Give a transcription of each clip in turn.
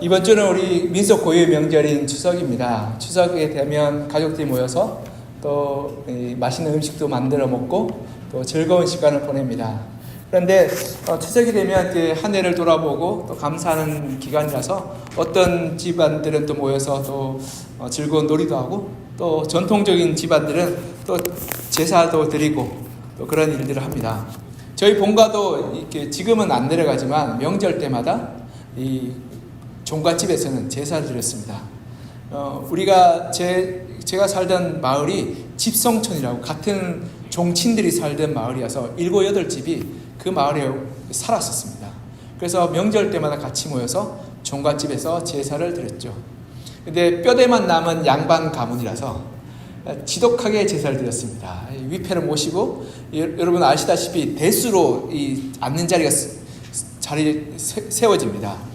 이번 주는 우리 민속 고유의 명절인 추석입니다. 추석에 되면 가족들이 모여서 또 맛있는 음식도 만들어 먹고 또 즐거운 시간을 보냅니다. 그런데 추석이 되면 이제 한 해를 돌아보고 또 감사하는 기간이라서 어떤 집안들은 또 모여서 또 즐거운 놀이도 하고 또 전통적인 집안들은 또 제사도 드리고 또 그런 일들을 합니다. 저희 본가도 이렇게 지금은 안 내려가지만 명절 때마다 이 종갓집에서는 제사를 드렸습니다. 제가 살던 마을이 집성촌이라고 같은 종친들이 살던 마을이어서 7, 8집이 그 마을에 살았었습니다. 그래서 명절 때마다 같이 모여서 종갓집에서 제사를 드렸죠. 근데 뼈대만 남은 양반 가문이라서 지독하게 제사를 드렸습니다. 위패를 모시고 여러분 아시다시피 대수로 앉는 자리가 세워집니다.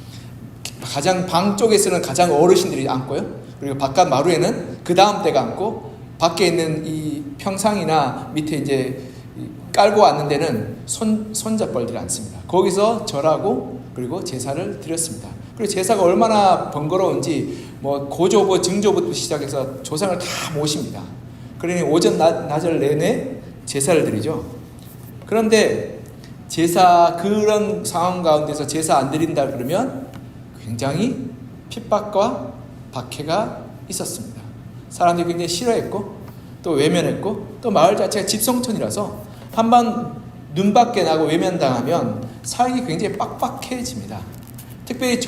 가장 방 쪽에서는 가장 어르신들이 앉고요. 그리고 바깥 마루에는 그 다음 때가 앉고 밖에 있는 이 평상이나 밑에 이제 깔고 앉는 데는 손잡벌들이 앉습니다. 거기서 절하고 그리고 제사를 드렸습니다. 그리고 제사가 얼마나 번거로운지 고조부, 증조부터 시작해서 조상을 다 모십니다. 그러니 오전 낮을 내내 제사를 드리죠. 그런데 그런 상황 가운데서 제사 안 드린다 그러면 굉장히 핍박과 박해가 있었습니다. 사람들이 굉장히 싫어했고 또 외면했고 또 마을 자체가 집성촌이라서 한번 눈밖에 나고 외면당하면 살기 굉장히 빡빡해집니다. 특별히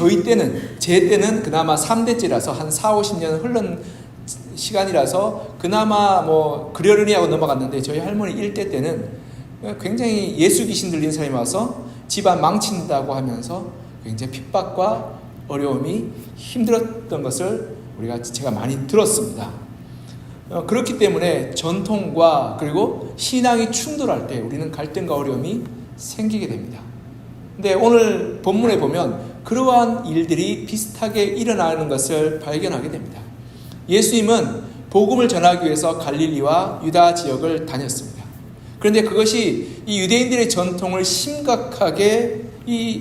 제 때는 그나마 3대째라서 한 4, 50년 흐른 시간이라서 그나마 그러려니 하고 넘어갔는데 저희 할머니 1대 때는 굉장히 예수 귀신 들린 사람이 와서 집안 망친다고 하면서 굉장히 핍박과 어려움이 힘들었던 것을 제가 많이 들었습니다. 그렇기 때문에 전통과 그리고 신앙이 충돌할 때 우리는 갈등과 어려움이 생기게 됩니다. 근데 오늘 본문에 보면 그러한 일들이 비슷하게 일어나는 것을 발견하게 됩니다. 예수님은 복음을 전하기 위해서 갈릴리와 유다 지역을 다녔습니다. 그런데 그것이 이 유대인들의 전통을 심각하게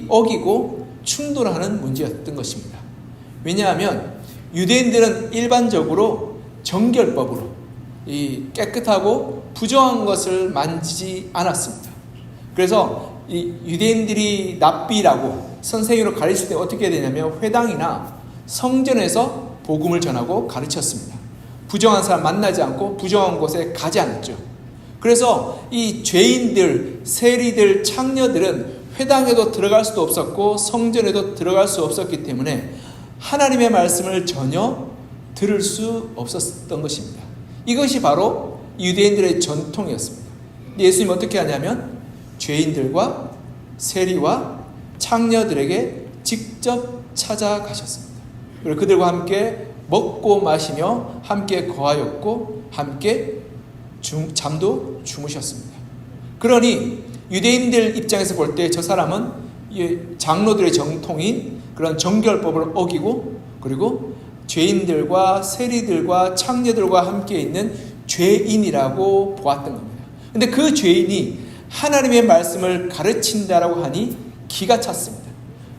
어기고 충돌하는 문제였던 것입니다. 왜냐하면 유대인들은 일반적으로 정결법으로 깨끗하고 부정한 것을 만지지 않았습니다. 그래서 이 유대인들이 납비라고 선생님으로 가르칠 때 어떻게 해야 되냐면 회당이나 성전에서 복음을 전하고 가르쳤습니다. 부정한 사람 만나지 않고 부정한 곳에 가지 않았죠. 그래서 이 죄인들, 세리들, 창녀들은 회당에도 들어갈 수도 없었고 성전에도 들어갈 수 없었기 때문에 하나님의 말씀을 전혀 들을 수 없었던 것입니다. 이것이 바로 유대인들의 전통이었습니다. 예수님은 어떻게 하냐면 죄인들과 세리와 창녀들에게 직접 찾아가셨습니다. 그리고 그들과 함께 먹고 마시며 함께 거하였고 함께 잠도 주무셨습니다. 그러니 유대인들 입장에서 볼 때 저 사람은 장로들의 정통인 그런 정결법을 어기고 그리고 죄인들과 세리들과 창녀들과 함께 있는 죄인이라고 보았던 겁니다. 그런데 그 죄인이 하나님의 말씀을 가르친다라고 하니 기가 찼습니다.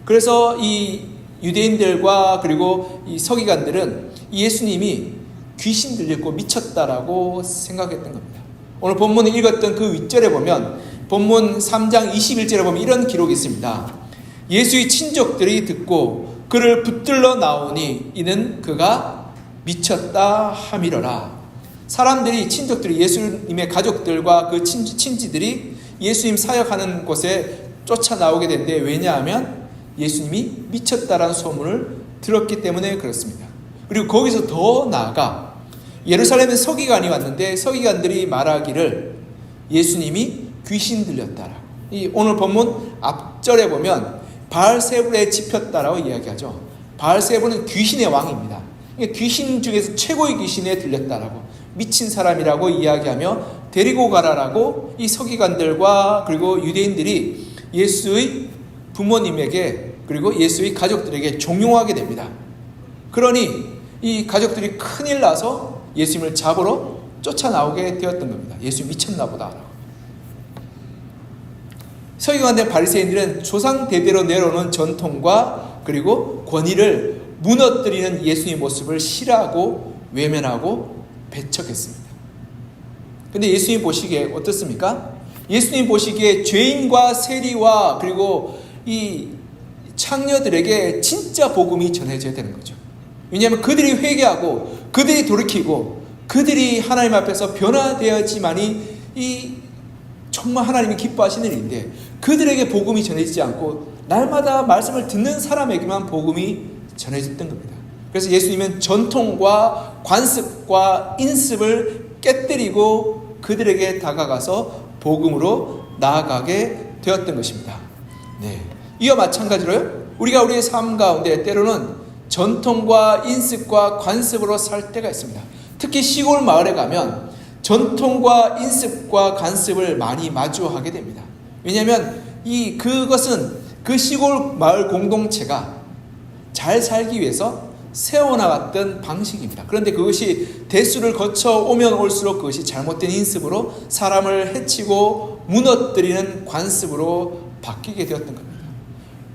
그래서 이 유대인들과 그리고 이 서기관들은 예수님이 귀신 들렸고 미쳤다라고 생각했던 겁니다. 오늘 본문에 읽었던 그 윗절에 보면 본문 3장 21절에 보면 이런 기록이 있습니다. 예수의 친족들이 듣고 그를 붙들러 나오니 이는 그가 미쳤다 함이러라. 친족들이 예수님의 가족들과 그 친지들이 예수님 사역하는 곳에 쫓아 나오게 된데 왜냐하면 예수님이 미쳤다라는 소문을 들었기 때문에 그렇습니다. 그리고 거기서 더 나아가 예루살렘에 서기관이 왔는데 서기관들이 말하기를 예수님이 귀신 들렸다라. 오늘 본문 앞절에 보면 바알세불에 집혔다라고 이야기하죠. 바알세불은 귀신의 왕입니다. 귀신 중에서 최고의 귀신에 들렸다라고 미친 사람이라고 이야기하며 데리고 가라라고 이 서기관들과 그리고 유대인들이 예수의 부모님에게 그리고 예수의 가족들에게 종용하게 됩니다. 그러니 이 가족들이 큰일 나서 예수님을 잡으러 쫓아나오게 되었던 겁니다. 예수님 미쳤나 보다. 서기관들 바리새인들은 조상 대대로 내려오는 전통과 그리고 권위를 무너뜨리는 예수님의 모습을 싫어하고 외면하고 배척했습니다. 근데 예수님 보시기에 어떻습니까? 예수님 보시기에 죄인과 세리와 그리고 이 창녀들에게 진짜 복음이 전해져야 되는 거죠. 왜냐하면 그들이 회개하고 그들이 돌이키고 그들이 하나님 앞에서 변화되어야지만이 이 정말 하나님이 기뻐하시는 일인데, 그들에게 복음이 전해지지 않고 날마다 말씀을 듣는 사람에게만 복음이 전해졌던 겁니다. 그래서 예수님은 전통과 관습과 인습을 깨뜨리고 그들에게 다가가서 복음으로 나아가게 되었던 것입니다. 네. 이와 마찬가지로요, 우리가 우리의 삶 가운데 때로는 전통과 인습과 관습으로 살 때가 있습니다. 특히 시골 마을에 가면 전통과 인습과 관습을 많이 마주하게 됩니다. 왜냐하면 그것은 그 시골 마을 공동체가 잘 살기 위해서 세워나갔던 방식입니다. 그런데 그것이 대수를 거쳐 오면 올수록 그것이 잘못된 인습으로 사람을 해치고 무너뜨리는 관습으로 바뀌게 되었던 겁니다.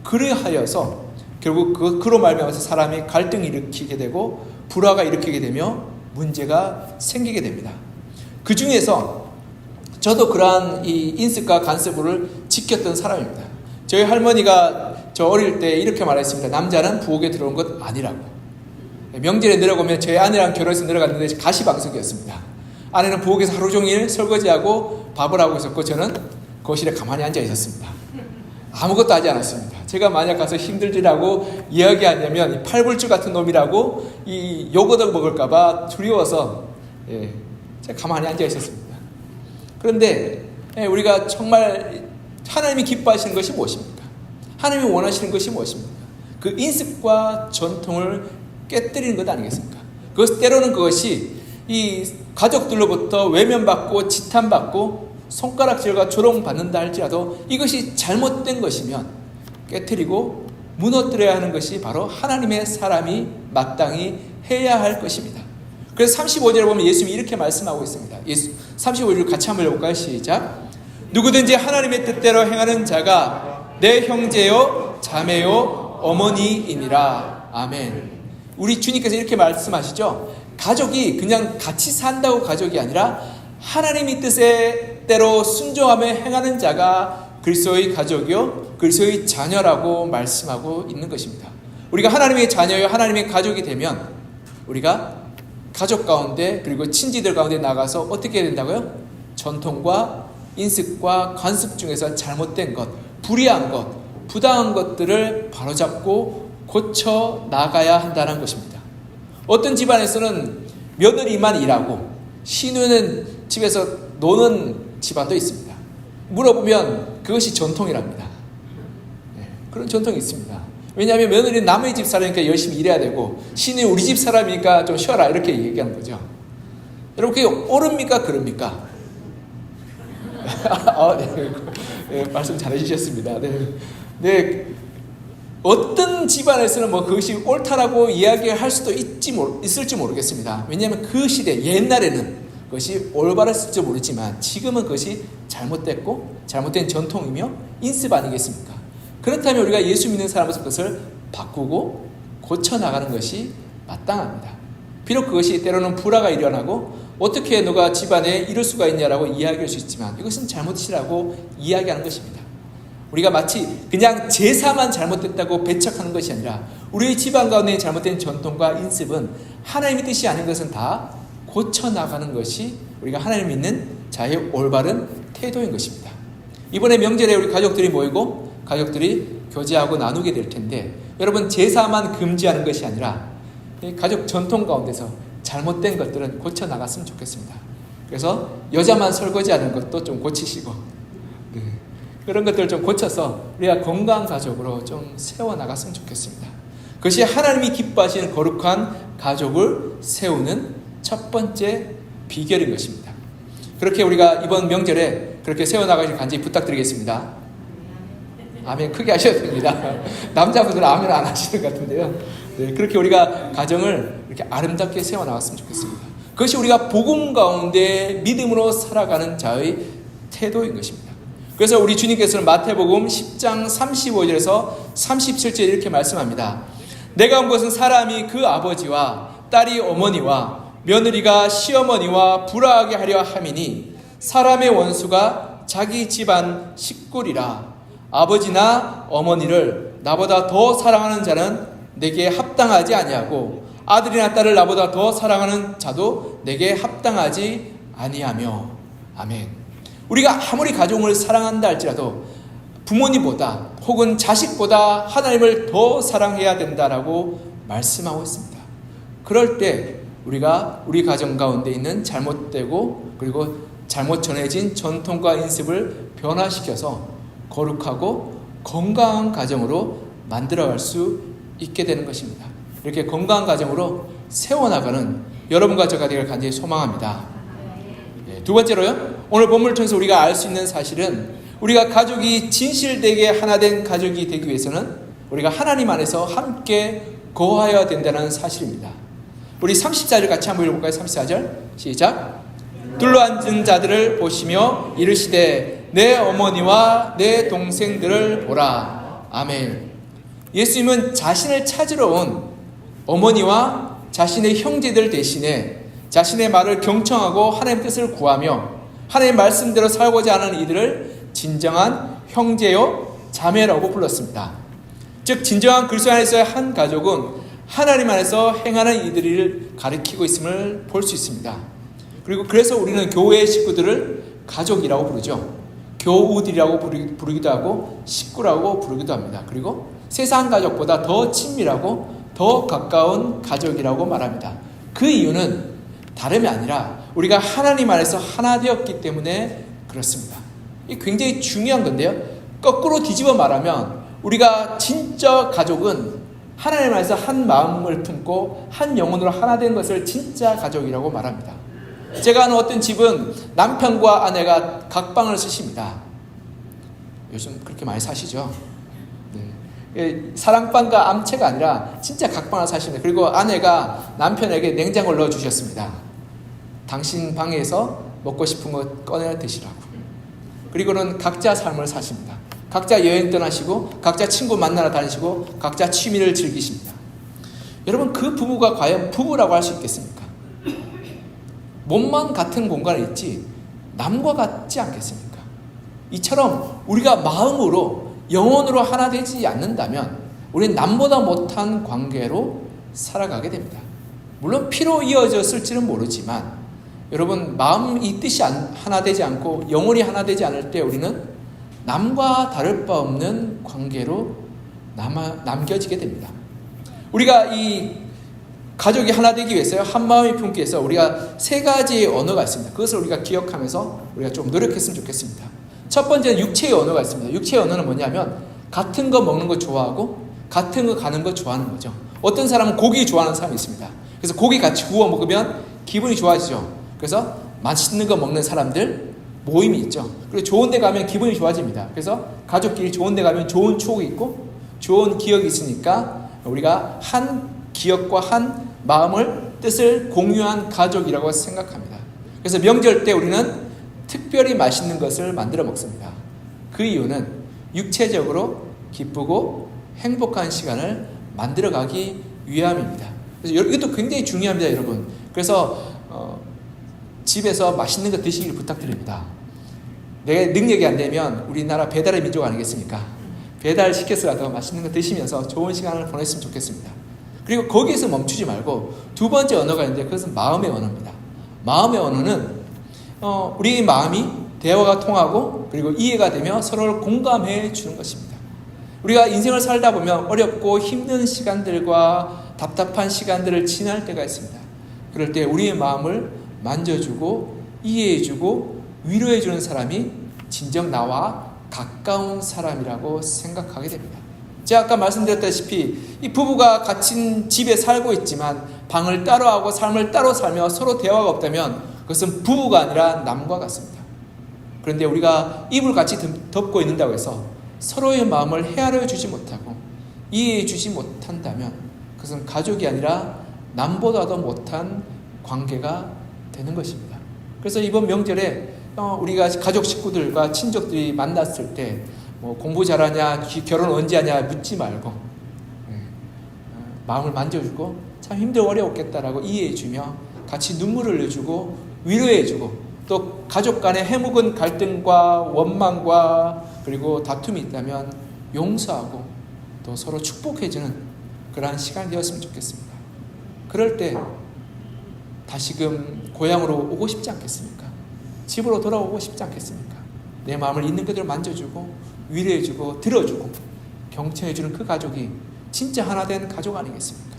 그리하여서 결국 그로 말미암아서 사람이 갈등을 일으키게 되고 불화가 일으키게 되며 문제가 생기게 됩니다. 그 중에서 저도 그러한 이 인습과 관습을 지켰던 사람입니다. 저희 할머니가 저 어릴 때 이렇게 말했습니다. 남자는 부엌에 들어온 것 아니라고. 명절에 내려오면 저희 아내랑 결혼해서 내려갔는데 가시방석이었습니다. 아내는 부엌에서 하루 종일 설거지하고 밥을 하고 있었고 저는 거실에 가만히 앉아 있었습니다. 아무것도 하지 않았습니다. 제가 만약 가서 힘들지라고 이야기하냐면 팔불주 같은 놈이라고 이 욕얻어 먹을까봐 두려워서 제가 가만히 앉아 있었습니다. 그런데 우리가 정말 하나님이 기뻐하시는 것이 무엇입니까? 하나님이 원하시는 것이 무엇입니까? 그 인습과 전통을 깨뜨리는 것 아니겠습니까? 때로는 그것이 이 가족들로부터 외면받고 지탄받고 손가락질과 조롱받는다 할지라도 이것이 잘못된 것이면 깨뜨리고 무너뜨려야 하는 것이 바로 하나님의 사람이 마땅히 해야 할 것입니다. 그래서 35절에 보면 예수님이 이렇게 말씀하고 있습니다. 35절 같이 한번 읽어볼까요? 시작. 누구든지 하나님의 뜻대로 행하는 자가 내 형제요 자매요 어머니이니라. 아멘. 우리 주님께서 이렇게 말씀하시죠. 가족이 그냥 같이 산다고 가족이 아니라 하나님의 뜻대로 순종하며 행하는 자가 그리스도의 가족이요 그리스도의 자녀라고 말씀하고 있는 것입니다. 우리가 하나님의 자녀요 하나님의 가족이 되면 우리가 가족 가운데 그리고 친지들 가운데 나가서 어떻게 해야 된다고요? 전통과 인습과 관습 중에서 잘못된 것, 불의한 것, 부당한 것들을 바로잡고 고쳐 나가야 한다는 것입니다. 어떤 집안에서는 며느리만 일하고 시누는 집에서 노는 집안도 있습니다. 물어보면 그것이 전통이랍니다. 그런 전통이 있습니다. 왜냐하면 며느리는 남의 집 사람이니까 열심히 일해야 되고 시누는 우리 집 사람이니까 좀 쉬어라 이렇게 얘기하는 거죠. 여러분 그게 옳습니까? 그럽니까? 네, 말씀 잘해주셨습니다. 네. 어떤 집안에서는 그것이 옳다라고 이야기할 수도 있을지 모르겠습니다. 왜냐하면 그 시대 옛날에는 그것이 올바랐을지 모르지만 지금은 그것이 잘못됐고 잘못된 전통이며 인습 아니겠습니까? 그렇다면 우리가 예수 믿는 사람으로서 그것을 바꾸고 고쳐나가는 것이 마땅합니다. 비록 그것이 때로는 불화가 일어나고 어떻게 너가 집안에 이럴 수가 있냐라고 이야기할 수 있지만 이것은 잘못이라고 이야기하는 것입니다. 우리가 마치 그냥 제사만 잘못됐다고 배척하는 것이 아니라 우리의 집안 가운데 잘못된 전통과 인습은 하나님의 뜻이 아닌 것은 다 고쳐나가는 것이 우리가 하나님 믿는 자의 올바른 태도인 것입니다. 이번에 명절에 우리 가족들이 모이고 가족들이 교제하고 나누게 될 텐데 여러분 제사만 금지하는 것이 아니라 가족 전통 가운데서 잘못된 것들은 고쳐나갔으면 좋겠습니다. 그래서 여자만 설거지하는 것도 좀 고치시고 그런 것들을 좀 고쳐서 우리가 건강한 가족으로 좀 세워나갔으면 좋겠습니다. 그것이 하나님이 기뻐하시는 거룩한 가족을 세우는 첫 번째 비결인 것입니다. 그렇게 우리가 이번 명절에 그렇게 세워나가길 간절히 부탁드리겠습니다. 아멘 크게 하셔도 됩니다. 남자분들은 아멘 안 하시는 것 같은데요. 네, 그렇게 우리가 가정을 이렇게 아름답게 세워나갔으면 좋겠습니다. 그것이 우리가 복음 가운데 믿음으로 살아가는 자의 태도인 것입니다. 그래서 우리 주님께서는 마태복음 10장 35절에서 37절에 이렇게 말씀합니다. 내가 온 것은 사람이 그 아버지와 딸이 어머니와 며느리가 시어머니와 불화하게 하려 함이니 사람의 원수가 자기 집안 식구리라. 아버지나 어머니를 나보다 더 사랑하는 자는 내게 합당하지 아니하고 아들이나 딸을 나보다 더 사랑하는 자도 내게 합당하지 아니하며. 아멘. 우리가 아무리 가족을 사랑한다 할지라도 부모님보다 혹은 자식보다 하나님을 더 사랑해야 된다라고 말씀하고 있습니다. 그럴 때 우리가 우리 가정 가운데 있는 잘못되고 그리고 잘못 전해진 전통과 인습을 변화시켜서 거룩하고 건강한 가정으로 만들어갈 수 있게 되는 것입니다. 이렇게 건강한 가정으로 세워나가는 여러분과 저가 되기를 간절히 소망합니다. 두 번째로요, 오늘 본문을 통해서 우리가 알 수 있는 사실은 우리가 가족이 진실되게 하나된 가족이 되기 위해서는 우리가 하나님 안에서 함께 거하여야 된다는 사실입니다. 우리 34절 같이 한번 읽어볼까요? 34절 시작. 둘러앉은 자들을 보시며 이르시되 내 어머니와 내 동생들을 보라. 아멘. 예수님은 자신을 찾으러 온 어머니와 자신의 형제들 대신에 자신의 말을 경청하고 하나님의 뜻을 구하며 하나님의 말씀대로 살고자 하는 이들을 진정한 형제요 자매라고 불렀습니다. 즉 진정한 그리스도 안에서의 한 가족은 하나님 안에서 행하는 이들을 가리키고 있음을 볼 수 있습니다. 그리고 그래서 우리는 교회의 식구들을 가족이라고 부르죠. 교우들이라고 부르기도 하고 식구라고 부르기도 합니다. 그리고 세상 가족보다 더 친밀하고 더 가까운 가족이라고 말합니다. 그 이유는 다름이 아니라 우리가 하나님 안에서 하나 되었기 때문에 그렇습니다. 이게 굉장히 중요한 건데요. 거꾸로 뒤집어 말하면 우리가 진짜 가족은 하나님 안에서 한 마음을 품고 한 영혼으로 하나 된 것을 진짜 가족이라고 말합니다. 제가 아는 어떤 집은 남편과 아내가 각방을 쓰십니다. 요즘 그렇게 많이 사시죠? 네. 사랑방과 암체가 아니라 진짜 각방을 사십니다. 그리고 아내가 남편에게 냉장고를 넣어주셨습니다. 당신 방에서 먹고 싶은 거 꺼내 드시라고. 그리고는 각자 삶을 사십니다. 각자 여행 떠나시고 각자 친구 만나러 다니시고 각자 취미를 즐기십니다. 여러분, 그 부부가 과연 부부라고 할 수 있겠습니까? 몸만 같은 공간에 있지 남과 같지 않겠습니까? 이처럼 우리가 마음으로 영혼으로 하나 되지 않는다면 우리는 남보다 못한 관계로 살아가게 됩니다. 물론 피로 이어졌을지는 모르지만 여러분, 마음이 뜻이 하나 되지 않고 영혼이 하나 되지 않을 때 우리는 남과 다를 바 없는 관계로 남겨지게 됩니다. 우리가 이 가족이 하나 되기 위해서요, 한 마음이 품기 위해서 우리가 세 가지의 언어가 있습니다. 그것을 우리가 기억하면서 우리가 좀 노력했으면 좋겠습니다. 첫 번째는 육체의 언어가 있습니다. 육체의 언어는 뭐냐면 같은 거 먹는 거 좋아하고 같은 거 가는 거 좋아하는 거죠. 어떤 사람은 고기 좋아하는 사람이 있습니다. 그래서 고기 같이 구워 먹으면 기분이 좋아지죠. 그래서 맛있는 거 먹는 사람들 모임이 있죠. 그리고 좋은 데 가면 기분이 좋아집니다. 그래서 가족끼리 좋은 데 가면 좋은 추억이 있고 좋은 기억이 있으니까 우리가 한 기억과 한 마음을 뜻을 공유한 가족이라고 생각합니다. 그래서 명절 때 우리는 특별히 맛있는 것을 만들어 먹습니다. 그 이유는 육체적으로 기쁘고 행복한 시간을 만들어가기 위함입니다. 그래서 이것도 굉장히 중요합니다, 여러분. 그래서 집에서 맛있는 거 드시길 부탁드립니다. 내 능력이 안 되면 우리나라 배달의 민족 아니겠습니까? 배달 시켜서라도 맛있는 거 드시면서 좋은 시간을 보냈으면 좋겠습니다. 그리고 거기에서 멈추지 말고 두 번째 언어가 있는데 그것은 마음의 언어입니다. 마음의 언어는 우리 마음이 대화가 통하고 그리고 이해가 되며 서로를 공감해 주는 것입니다. 우리가 인생을 살다 보면 어렵고 힘든 시간들과 답답한 시간들을 지날 때가 있습니다. 그럴 때 우리의 마음을 만져주고 이해해주고 위로해주는 사람이 진정 나와 가까운 사람이라고 생각하게 됩니다. 제가 아까 말씀드렸다시피 이 부부가 같은 집에 살고 있지만 방을 따로 하고 삶을 따로 살며 서로 대화가 없다면 그것은 부부가 아니라 남과 같습니다. 그런데 우리가 이불 같이 덮고 있는다고 해서 서로의 마음을 헤아려 주지 못하고 이해해 주지 못한다면 그것은 가족이 아니라 남보다도 못한 관계가 되는 것입니다. 그래서 이번 명절에 우리가 가족 식구들과 친족들이 만났을 때 뭐 공부 잘하냐, 결혼 언제 하냐 묻지 말고 마음을 만져주고 참 힘들고 어려웠겠다라고 이해해주며 같이 눈물을 흘려주고 위로해주고 또 가족 간의 해묵은 갈등과 원망과 그리고 다툼이 있다면 용서하고 또 서로 축복해주는 그러한 시간이 되었으면 좋겠습니다. 그럴 때 다시금 고향으로 오고 싶지 않겠습니까? 집으로 돌아오고 싶지 않겠습니까? 내 마음을 있는 그대로 만져주고 위로해주고 들어주고 경청해주는 그 가족이 진짜 하나 된 가족 아니겠습니까?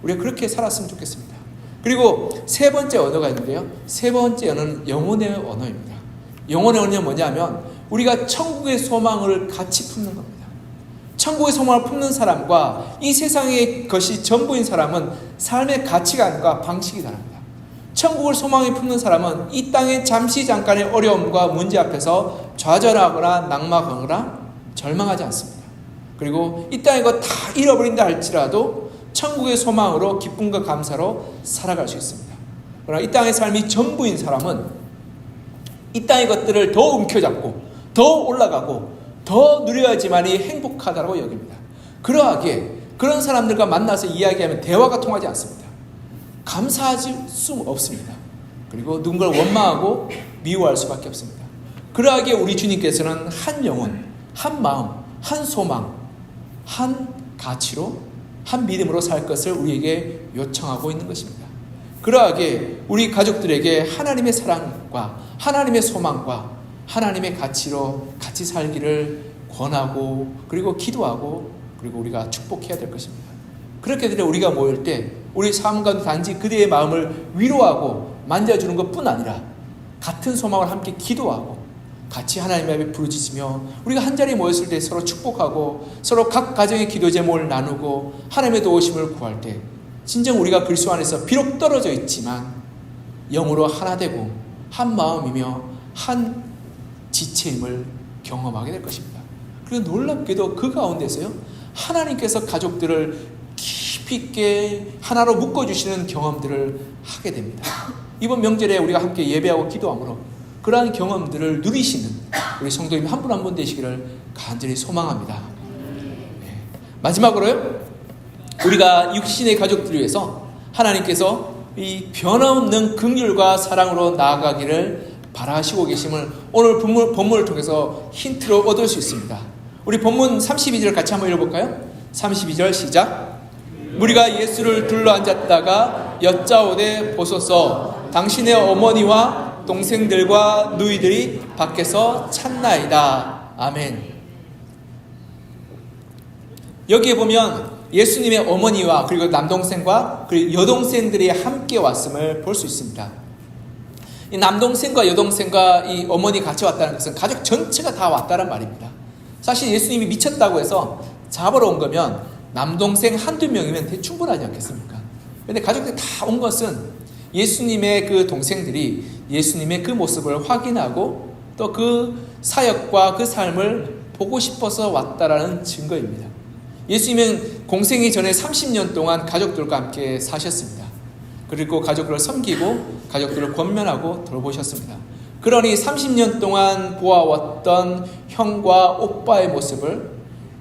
우리가 그렇게 살았으면 좋겠습니다. 그리고 세 번째 언어가 있는데요. 세 번째 언어는 영혼의 언어입니다. 영혼의 언어는 뭐냐면 우리가 천국의 소망을 같이 품는 겁니다. 천국의 소망을 품는 사람과 이 세상의 것이 전부인 사람은 삶의 가치관과 방식이 다릅니다. 천국을 소망에 품는 사람은 이 땅의 잠시 잠깐의 어려움과 문제 앞에서 좌절하거나 낙망하거나 절망하지 않습니다. 그리고 이 땅의 것 다 잃어버린다 할지라도 천국의 소망으로 기쁨과 감사로 살아갈 수 있습니다. 그러나 이 땅의 삶이 전부인 사람은 이 땅의 것들을 더 움켜잡고 더 올라가고 더 누려야지만이 행복하다고 여깁니다. 그러하기에 그런 사람들과 만나서 이야기하면 대화가 통하지 않습니다. 감사할 수 없습니다. 그리고 누군가를 원망하고 미워할 수밖에 없습니다. 그러하기에 우리 주님께서는 한 영혼, 한 마음, 한 소망, 한 가치로 한 믿음으로 살 것을 우리에게 요청하고 있는 것입니다. 그러하기에 우리 가족들에게 하나님의 사랑과 하나님의 소망과 하나님의 가치로 같이 살기를 권하고 그리고 기도하고 그리고 우리가 축복해야 될 것입니다. 그렇게 되면 우리가 모일 때 우리 삶 가운데 단지 그대의 마음을 위로하고 만져주는 것뿐 아니라 같은 소망을 함께 기도하고 같이 하나님 앞에 부르짖으며 우리가 한자리에 모였을 때 서로 축복하고 서로 각 가정의 기도 제목을 나누고 하나님의 도우심을 구할 때 진정 우리가 그리스도 안에서 비록 떨어져 있지만 영으로 하나 되고 한 마음이며 한 지체임을 경험하게 될 것입니다. 그리고 놀랍게도 그 가운데서요 하나님께서 가족들을 깊이 있게 하나로 묶어주시는 경험들을 하게 됩니다. 이번 명절에 우리가 함께 예배하고 기도함으로 그러한 경험들을 누리시는 우리 성도님 한 분 한 분 되시기를 간절히 소망합니다. 네. 마지막으로요 우리가 육신의 가족들을 위해서 하나님께서 이 변함없는 긍휼과 사랑으로 나아가기를 바라시고 계심을 오늘 본문을 통해서 힌트로 얻을 수 있습니다. 우리 본문 32절 같이 한번 읽어볼까요? 32절 시작. 무리가 예수를 둘러앉았다가 여짜오되 보소서 당신의 어머니와 동생들과 누이들이 밖에서 찾나이다. 아멘. 여기에 보면 예수님의 어머니와 그리고 남동생과 그리고 여동생들이 함께 왔음을 볼 수 있습니다. 이 남동생과 여동생과 이 어머니 같이 왔다는 것은 가족 전체가 다 왔다는 말입니다. 사실 예수님이 미쳤다고 해서 잡으러 온 거면 남동생 한두 명이면 충분하지 않겠습니까? 그런데 가족들이 다 온 것은 예수님의 그 동생들이 예수님의 그 모습을 확인하고 또 그 사역과 그 삶을 보고 싶어서 왔다라는 증거입니다. 예수님은 공생이 전에 30년 동안 가족들과 함께 사셨습니다. 그리고 가족들을 섬기고 가족들을 권면하고 돌보셨습니다. 그러니 30년 동안 보아왔던 형과 오빠의 모습을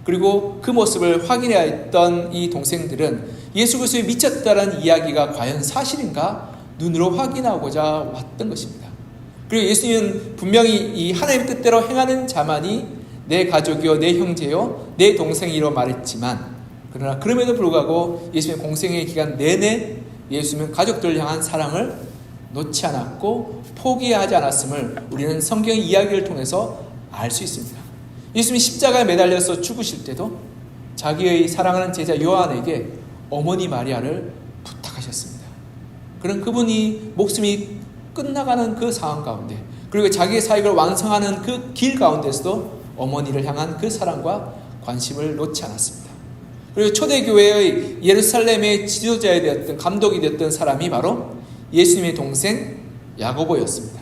그리고 그 모습을 확인해야 했던 이 동생들은 예수 그리스도에 미쳤다는 이야기가 과연 사실인가 눈으로 확인하고자 왔던 것입니다. 그리고 예수님은 분명히 이 하나님의 뜻대로 행하는 자만이 내 가족이요 내 형제요 내 동생이로 말했지만 그러나 그럼에도 불구하고 예수님의 공생의 기간 내내 예수님은 가족들을 향한 사랑을 놓지 않았고 포기하지 않았음을 우리는 성경 이야기를 통해서 알 수 있습니다. 예수님이 십자가에 매달려서 죽으실 때도 자기의 사랑하는 제자 요한에게 어머니 마리아를 부탁하셨습니다. 그런 그분이 목숨이 끝나가는 그 상황 가운데 그리고 자기의 사역을 완성하는 그 길 가운데서도 어머니를 향한 그 사랑과 관심을 놓지 않았습니다. 그리고 초대교회의 예루살렘의 지도자에 되었던 감독이 되었던 사람이 바로 예수님의 동생 야고보였습니다.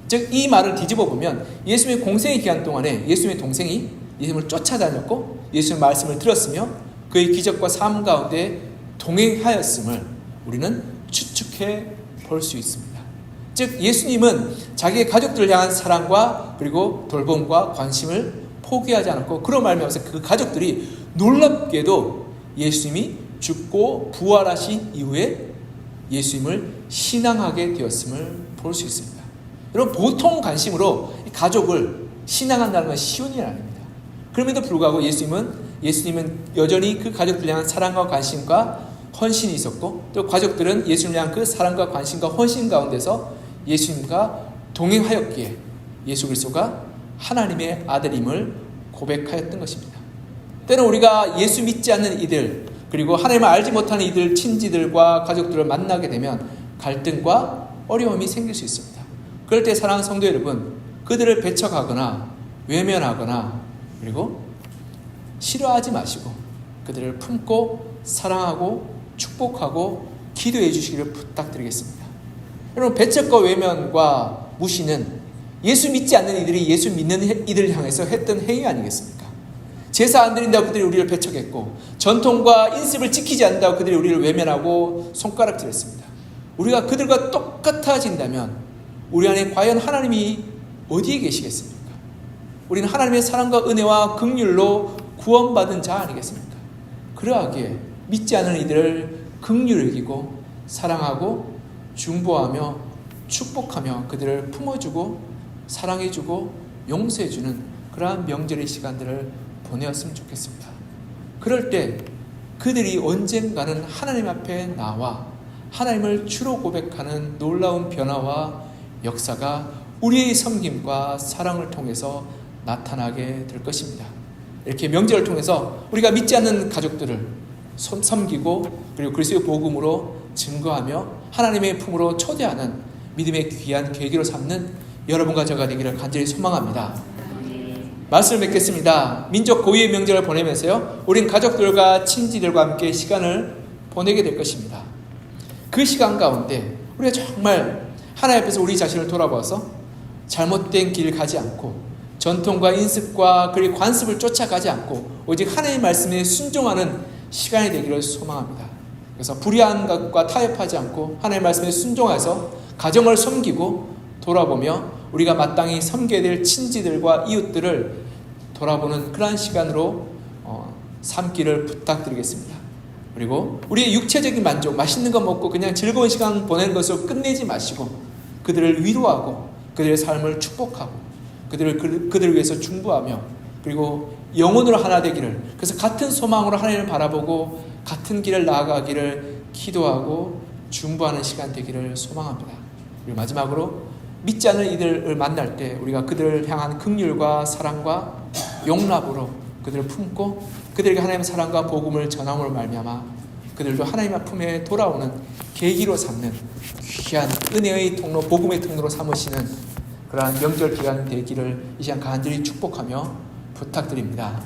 즉 이 말을 뒤집어 보면 예수님의 공생의 기간 동안에 예수님의 동생이 예수님을 쫓아다녔고 예수님의 말씀을 들었으며 그의 기적과 삶 가운데 동행하였음을 우리는 추측해 볼 수 있습니다. 즉 예수님은 자기의 가족들을 향한 사랑과 그리고 돌봄과 관심을 포기하지 않았고, 그런 말미암아서 그 가족들이 놀랍게도 예수님이 죽고 부활하신 이후에 예수님을 신앙하게 되었음을 볼 수 있습니다. 여러분, 보통 관심으로 가족을 신앙한다는 건 쉬운 일 아닙니다. 그럼에도 불구하고 예수님은 여전히 그 가족들 향한 사랑과 관심과 헌신이 있었고, 또 가족들은 예수님을 향한 그 사랑과 관심과 헌신 가운데서 예수님과 동행하였기에 예수 그리스도가 하나님의 아들임을 고백하였던 것입니다. 때는 우리가 예수 믿지 않는 이들, 그리고 하나님을 알지 못하는 이들, 친지들과 가족들을 만나게 되면 갈등과 어려움이 생길 수 있습니다. 그럴 때 사랑하는 성도 여러분, 그들을 배척하거나 외면하거나 그리고 싫어하지 마시고 그들을 품고 사랑하고 축복하고 기도해 주시기를 부탁드리겠습니다. 여러분, 배척과 외면과 무시는 예수 믿지 않는 이들이 예수 믿는 이들을 향해서 했던 행위 아니겠습니까? 제사 안 드린다고 그들이 우리를 배척했고, 전통과 인습을 지키지 않는다고 그들이 우리를 외면하고 손가락질했습니다. 우리가 그들과 똑같아진다면 우리 안에 과연 하나님이 어디에 계시겠습니까? 우리는 하나님의 사랑과 은혜와 긍휼로 구원받은 자 아니겠습니까? 그러하기에 믿지 않는 이들을 긍휼히 여기고 사랑하고 중보하며 축복하며 그들을 품어주고 사랑해주고 용서해주는 그러한 명절의 시간들을 보내었으면 좋겠습니다. 그럴 때 그들이 언젠가는 하나님 앞에 나와 하나님을 주로 고백하는 놀라운 변화와 역사가 우리의 섬김과 사랑을 통해서 나타나게 될 것입니다. 이렇게 명절을 통해서 우리가 믿지 않는 가족들을 섬기고 그리고 그리스도의 복음으로 증거하며 하나님의 품으로 초대하는 믿음의 귀한 계기로 삼는 여러분과 저가 되기를 간절히 소망합니다. 말씀을 맺겠습니다. 민족 고유의 명절을 보내면서요, 우린 가족들과 친지들과 함께 시간을 보내게 될 것입니다. 그 시간 가운데 우리가 정말 하나님 앞에서 우리 자신을 돌아봐서 잘못된 길을 가지 않고 전통과 인습과 그리고 관습을 쫓아가지 않고 오직 하나님의 말씀에 순종하는 시간이 되기를 소망합니다. 그래서 불의한 것과 타협하지 않고 하나님의 말씀에 순종해서 가정을 섬기고 돌아보며 우리가 마땅히 섬겨야 될 친지들과 이웃들을 돌아보는 그러한 시간으로 삼기를 부탁드리겠습니다. 그리고 우리의 육체적인 만족, 맛있는 거 먹고 그냥 즐거운 시간 보내는 것으로 끝내지 마시고 그들을 위로하고 그들의 삶을 축복하고 그들을 위해서 중보하며 그리고 영혼으로 하나 되기를, 그래서 같은 소망으로 하나님을 바라보고 같은 길을 나아가기를 기도하고 중보하는 시간 되기를 소망합니다. 그리고 마지막으로 믿지 않는 이들을 만날 때 우리가 그들을 향한 긍휼과 사랑과 용납으로 그들을 품고 그들에게 하나님의 사랑과 복음을 전함으로 말미암아 그들도 하나님의 품에 돌아오는 계기로 삼는 귀한 은혜의 통로, 복음의 통로로 삼으시는 그러한 명절 기간 되기를 이 시간 간절히 축복하며 부탁드립니다.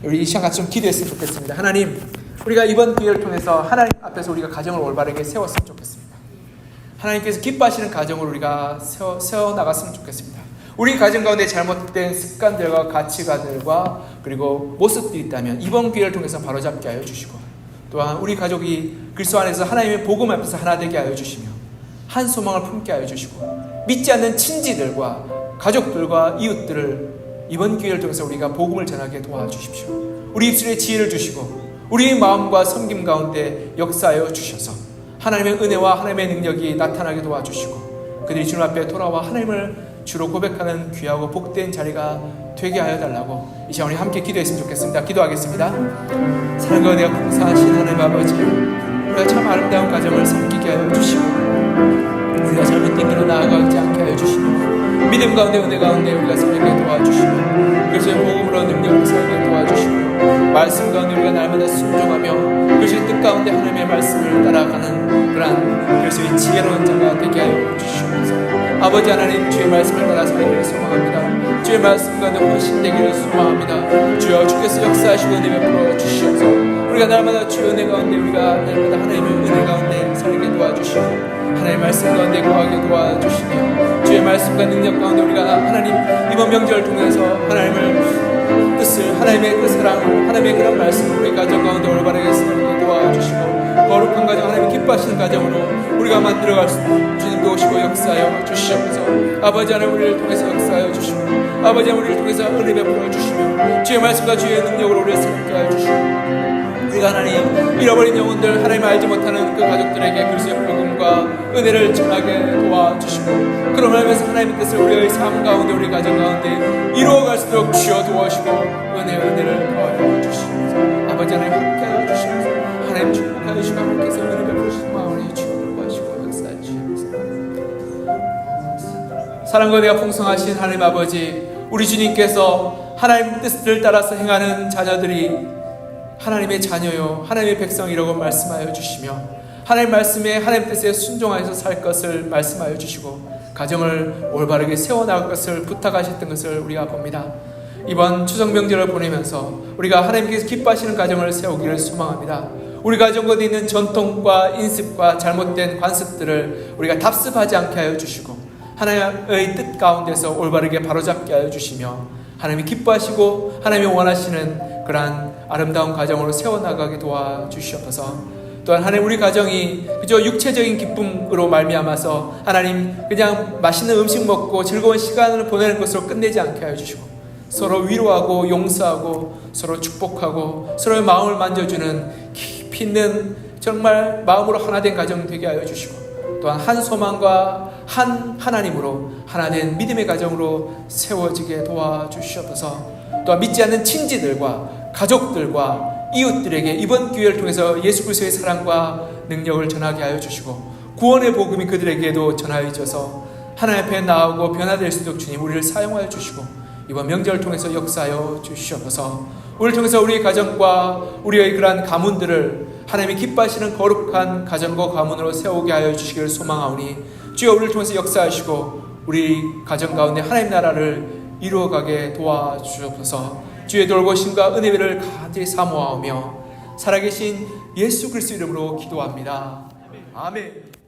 우리 이 시간 같이 좀 기도했으면 좋겠습니다. 하나님, 우리가 이번 기회를 통해서 하나님 앞에서 우리가 가정을 올바르게 세웠으면 좋겠습니다. 하나님께서 기뻐하시는 가정을 우리가 세워나갔으면 좋겠습니다. 우리 가정 가운데 잘못된 습관들과 가치관들과 그리고 모습들이 있다면 이번 기회를 통해서 바로잡게 하여 주시고, 또한 우리 가족이 그리스도 안에서 하나님의 복음 앞에서 하나 되게 하여 주시며 한 소망을 품게 하여 주시고, 믿지 않는 친지들과 가족들과 이웃들을 이번 기회를 통해서 우리가 복음을 전하게 도와주십시오. 우리 입술에 지혜를 주시고 우리의 마음과 섬김 가운데 역사하여 주셔서 하나님의 은혜와 하나님의 능력이 나타나게 도와주시고 그들이 주님 앞에 돌아와 하나님을 주로 고백하는 귀하고 복된 자리가 되게 하여 달라고 이 시간 우리 함께 기도했으면 좋겠습니다. 기도하겠습니다. 사랑과 은혜가 풍성하신 하나님 아버지, 우리가 참 아름다운 가정을 섬기게 하여 주시고 우리가 잘못된 길로 나아가지 않게 하여 주시고 믿음 가운데 은혜 가운데 우리가 살게 도와주시고 그리스도의 복음으로 능력을 살게 도와주시고 말씀 가운데 우리가 날마다 순종하며 그리스도의 뜻 가운데 하나님의 말씀을 따라가는 그러한 그리스도의 지혜로운 자가 되게 하여 주시면서 아버지 하나님, 주의 말씀을 따라 살기를 소망합니다. 주의 말씀 가운데 헌신되기를 소망합니다. 주여, 주께서 역사하시고 은혜 베풀어 주시옵소서. 우리가 날마다 주의 은혜 가운데 우리가 날마다 하나님의 은혜 가운데 살게 도와주시고 하나님의 말씀 가운데 거하게 도와주시며 주의 말씀과 능력 가운데 우리가 하나님 이번 명절을 통해서 하나님의 뜻을, 하나님의 그 사랑을, 하나님의 그런 말씀을 우리 가정 가운데 올바르게 쓰게 도와주시고 거룩한 가정, 하나님이 기뻐하시는 가정으로 우리가 만들어갈 수 주님도 오시고 역사하여 주시옵소서. 아버지 하나님 우리를 통해서 역사하여 주시고, 아버지 하나님 우리를 통해서 은혜 베풀어 주시며, 주의 말씀과 주의 능력으로 우리를 새롭게 하여 주시고, 우리가 하나님 잃어버린 영혼들, 하나님 알지 못하는 그 가족들에게 그리스도의 복음과 은혜를 전하게 도와주시고, 그런 말면서 하나님의 뜻을 우리의 삶 가운데, 우리 가정 가운데 이루어갈 수 있도록 주여 도와주시고 은혜를 더하여 주시옵소서. 아버지 하나님 함께하여 주시옵소서. 하나님 축복하여 주시고 하나님께서 은혜 베푸시는 마음을 주여 도와주시고 역사해 주시옵소서. 사랑과 은혜가 풍성하신 하나님 아버지, 우리 주님께서 하나님 뜻을 따라서 행하는 자녀들이 하나님의 자녀요 하나님의 백성이라고 말씀하여 주시며, 하나님 말씀에 하나님 뜻에 순종하여서 살 것을 말씀하여 주시고, 가정을 올바르게 세워나갈 것을 부탁하셨던 것을 우리가 봅니다. 이번 추석 명절을 보내면서 우리가 하나님께서 기뻐하시는 가정을 세우기를 소망합니다. 우리 가정 가운데 있는 전통과 인습과 잘못된 관습들을 우리가 답습하지 않게 하여 주시고, 하나님의 뜻 가운데서 올바르게 바로잡게 하여 주시며, 하나님이 기뻐하시고 하나님이 원하시는 그러한 아름다운 가정으로 세워나가게 도와주시옵소서. 또한 하나님 우리 가정이 그저 육체적인 기쁨으로 말미암아서 하나님 그냥 맛있는 음식 먹고 즐거운 시간을 보내는 것으로 끝내지 않게 하여 주시고, 서로 위로하고 용서하고 서로 축복하고 서로의 마음을 만져주는 깊이 있는 정말 마음으로 하나 된 가정 되게 하여 주시고, 또한 한 소망과 한 하나님으로 하나된 믿음의 가정으로 세워지게 도와주시옵소서. 또한 믿지 않는 친지들과 가족들과 이웃들에게 이번 기회를 통해서 예수 그리스도의 사랑과 능력을 전하게 하여 주시고, 구원의 복음이 그들에게도 전하여져서 하나님 앞에 나오고 변화될 수 있도록 주님 우리를 사용하여 주시고, 이번 명절을 통해서 역사하여 주시옵소서. 우리를 통해서 우리의 가정과 우리의 그러한 가문들을 하나님이 기뻐하시는 거룩한 가정과 가문으로 세우게 하여 주시기를 소망하오니, 주여 우리를 통해서 역사하시고 우리 가정 가운데 하나님 나라를 이루어가게 도와주옵소서. 주의 돌보심과 은혜를 간절히 사모하며 살아계신 예수 그리스도 이름으로 기도합니다. 아멘.